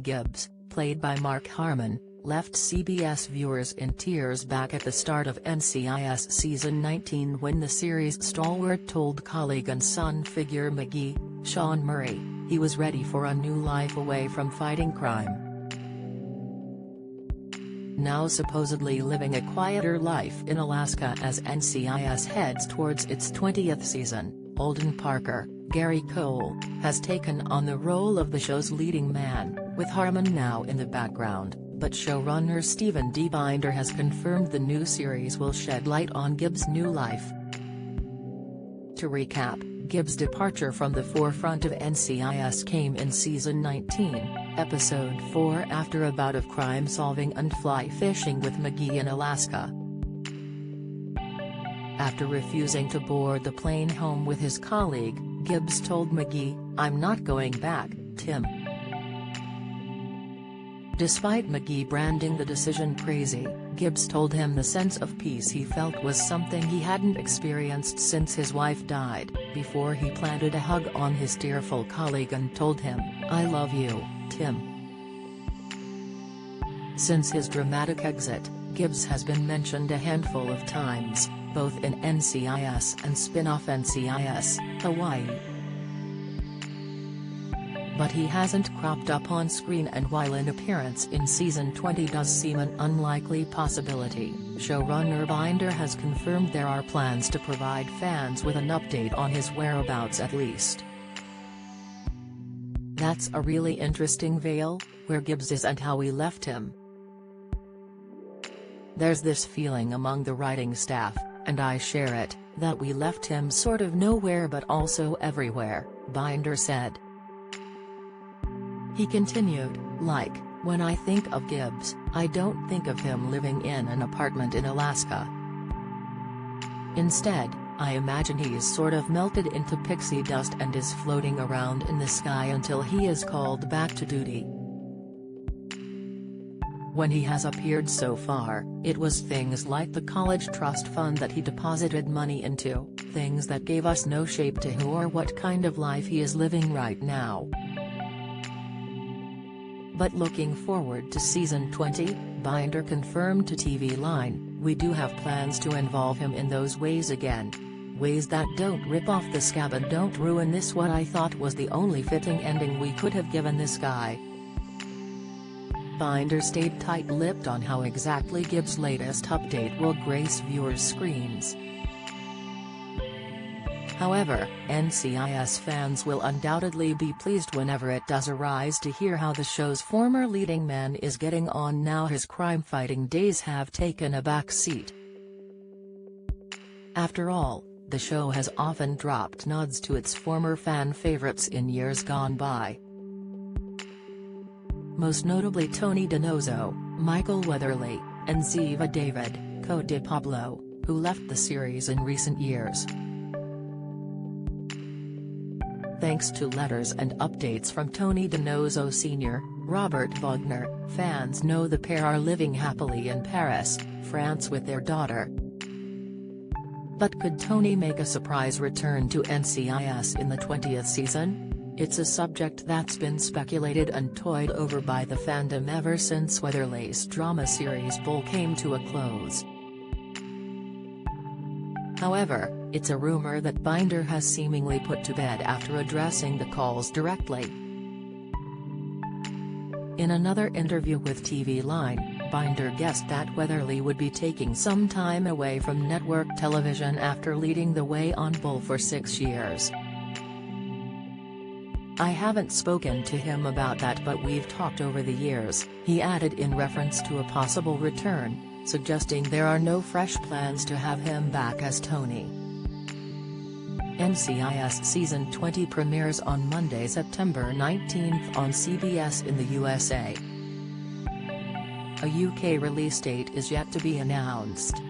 Gibbs, played by Harmon, left CBS viewers in tears back at the start of NCIS Season 19 when the series' stalwart told colleague and son figure McGee, Sean Murray, he was ready for a new life away from fighting crime. Now supposedly living a quieter life in Alaska as NCIS heads towards its 20th season, Olden Parker, Gary Cole, has taken on the role of the show's leading man, with Harmon now in the background, but showrunner Stephen D. Binder has confirmed the new series will shed light on Gibbs' new life. To recap, Gibbs' departure from the forefront of NCIS came in Season 19, Episode 4 after a bout of crime-solving and fly fishing with McGee in Alaska. After refusing to board the plane home with his colleague, Gibbs told McGee, "I'm not going back, Tim." Despite McGee branding the decision crazy, Gibbs told him the sense of peace he felt was something he hadn't experienced since his wife died, before he planted a hug on his tearful colleague and told him, "I love you, Tim." Since his dramatic exit, Gibbs has been mentioned a handful of times, both in NCIS and spin-off NCIS, Hawaii. But he hasn't cropped up on screen, and while an appearance in Season 20 does seem an unlikely possibility, showrunner Binder has confirmed there are plans to provide fans with an update on his whereabouts at least. That's a really interesting veil, where Gibbs is and how we left him. There's this feeling among the writing staff, and I share it, that we left him sort of nowhere but also everywhere, Binder said. He continued, "Like, when I think of Gibbs, I don't think of him living in an apartment in Alaska. Instead, I imagine he's sort of melted into pixie dust and is floating around in the sky until he is called back to duty." When he has appeared so far, it was things like the college trust fund that he deposited money into, things that gave us no shape to who or what kind of life he is living right now. But looking forward to Season 20, Binder confirmed to TV Line, "We do have plans to involve him in those ways again. Ways that don't rip off the scab and don't ruin this what I thought was the only fitting ending we could have given this guy." Binder stayed tight-lipped on how exactly Gibbs' latest update will grace viewers' screens. However, NCIS fans will undoubtedly be pleased whenever it does arise to hear how the show's former leading man is getting on now his crime-fighting days have taken a back seat. After all, the show has often dropped nods to its former fan favorites in years gone by. Most notably Tony DiNozzo, Michael Weatherly, and Ziva David, Code Pablo, who left the series in recent years. Thanks to letters and updates from Tony DiNozzo Sr., Robert Wagner, fans know the pair are living happily in Paris, France with their daughter. But could Tony make a surprise return to NCIS in the 20th season? It's a subject that's been speculated and toyed over by the fandom ever since Weatherly's drama series Bull came to a close. However, it's a rumor that Binder has seemingly put to bed after addressing the calls directly. In another interview with TV Line, Binder guessed that Weatherly would be taking some time away from network television after leading the way on Bull for 6 years. "I haven't spoken to him about that, but we've talked over the years," he added in reference to a possible return, suggesting there are no fresh plans to have him back as Tony. NCIS Season 20 premieres on Monday, September 19 on CBS in the USA. A UK release date is yet to be announced.